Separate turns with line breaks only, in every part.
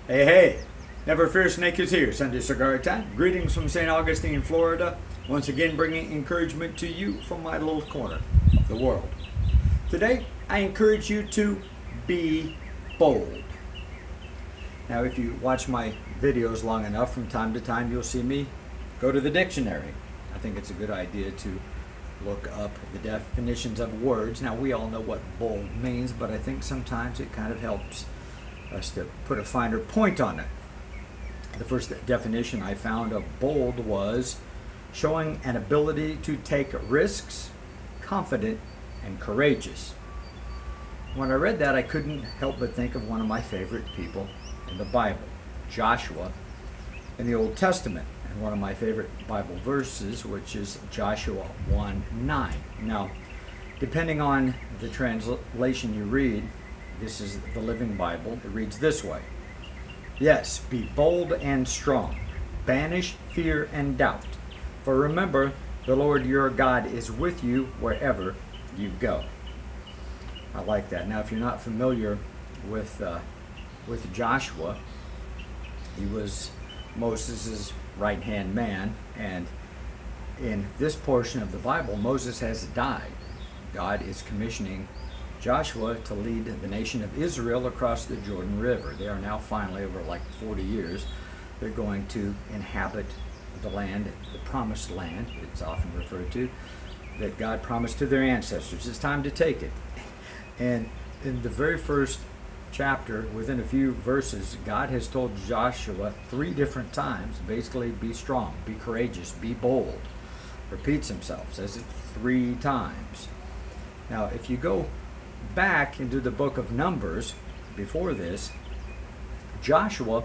Hey, hey! Never fear, Snake is here. Sunday Cigar Time. Greetings from St. Augustine, Florida. Once again, bringing encouragement to you from my little corner of the world. Today, I encourage you to be bold. Now, if you watch my videos long enough, from time to time, you'll see me go to the dictionary. I think it's a good idea to look up the definitions of words. Now, we all know what bold means, but I think sometimes it kind of helps us to put a finer point on it. The first definition I found of bold was showing an ability to take risks, confident and courageous. When I read that, I couldn't help but think of one of my favorite people in the Bible, Joshua in the Old Testament, and one of my favorite Bible verses, which is Joshua 1:9. Now, depending on the translation you read, this is the Living Bible. It reads this way: Yes, be bold and strong. Banish fear and doubt. For remember, the Lord your God is with you wherever you go. I like that. Now, if you're not familiar with Joshua, he was Moses' right-hand man, and in this portion of the Bible, Moses has died. God is commissioning Joshua to lead the nation of Israel across the Jordan River. They are now finally, over like 40 years, they're going to inhabit the land, the promised land, it's often referred to, that God promised to their ancestors. It's time to take it. And in the very first chapter, within a few verses, God has told Joshua 3 different times, basically, be strong, be courageous, be bold. Repeats himself, says it 3 times. Now, if you go back into the book of Numbers, before this, Joshua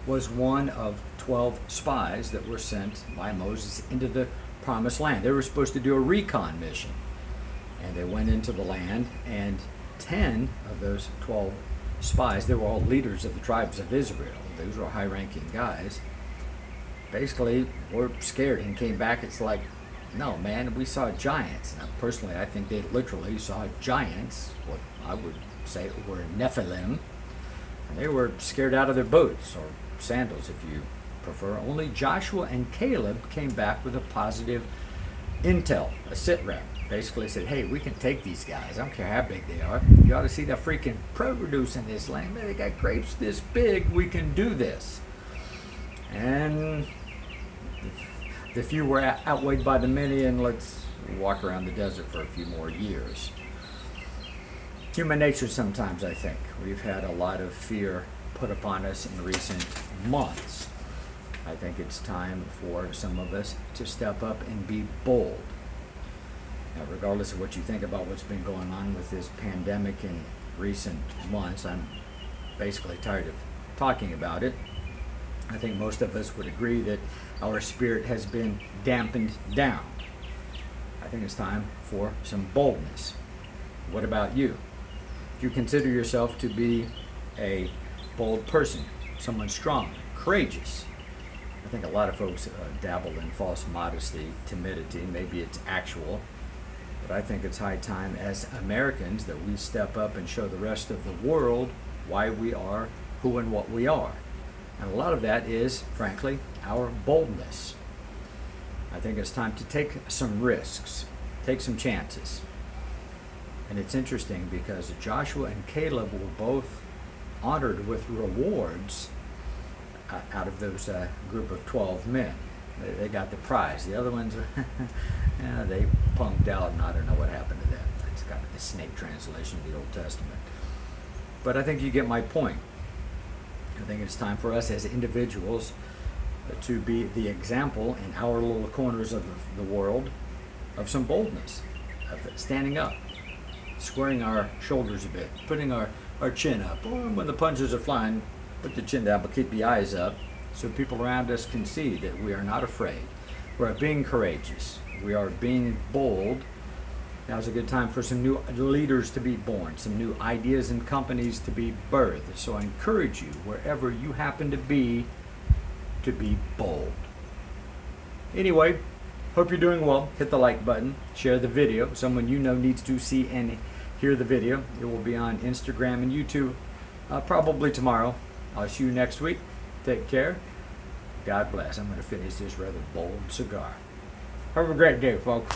was one of 12 spies that were sent by Moses into the promised land. They were supposed to do a recon mission, and they went into the land, and 10 of those 12 spies, they were all leaders of the tribes of Israel. Those were high-ranking guys. Basically, were scared and came back. It's like, no, man, we saw giants. Now, personally, I think they literally saw giants, what I would say were Nephilim, and they were scared out of their boots, or sandals if you prefer. Only Joshua and Caleb came back with a positive intel, a sit rep. Basically said, hey, we can take these guys. I don't care how big they are. You ought to see the freaking produce in this land. Man, they got grapes this big. We can do this. And the few were outweighed by the many, and let's walk around the desert for a few more years. Human nature sometimes, I think. We've had a lot of fear put upon us in recent months. I think it's time for some of us to step up and be bold. Now, regardless of what you think about what's been going on with this pandemic in recent months, I'm basically tired of talking about it. I think most of us would agree that our spirit has been dampened down. I think it's time for some boldness. What about you? Do you consider yourself to be a bold person, someone strong, courageous? I think a lot of folks dabble in false modesty, timidity. Maybe it's actual. But I think it's high time as Americans that we step up and show the rest of the world why we are who and what we are. And a lot of that is, frankly, our boldness. I think it's time to take some risks, take some chances. And it's interesting because Joshua and Caleb were both honored with rewards out of those group of 12 men. They got the prize. The other ones, yeah, they punked out, and I don't know what happened to them. That's kind of the snake translation of the Old Testament. But I think you get my point. I think it's time for us as individuals to be the example in our little corners of the world of some boldness, of standing up, squaring our shoulders a bit, putting our chin up. Or when the punches are flying, put the chin down, but keep the eyes up, so people around us can see that we are not afraid. We are being courageous. We are being bold. Now's a good time for some new leaders to be born, some new ideas and companies to be birthed. So I encourage you, wherever you happen to be bold. Anyway, hope you're doing well. Hit the like button. Share the video. Someone you know needs to see and hear the video. It will be on Instagram and YouTube probably tomorrow. I'll see you next week. Take care. God bless. I'm going to finish this rather bold cigar. Have a great day, folks.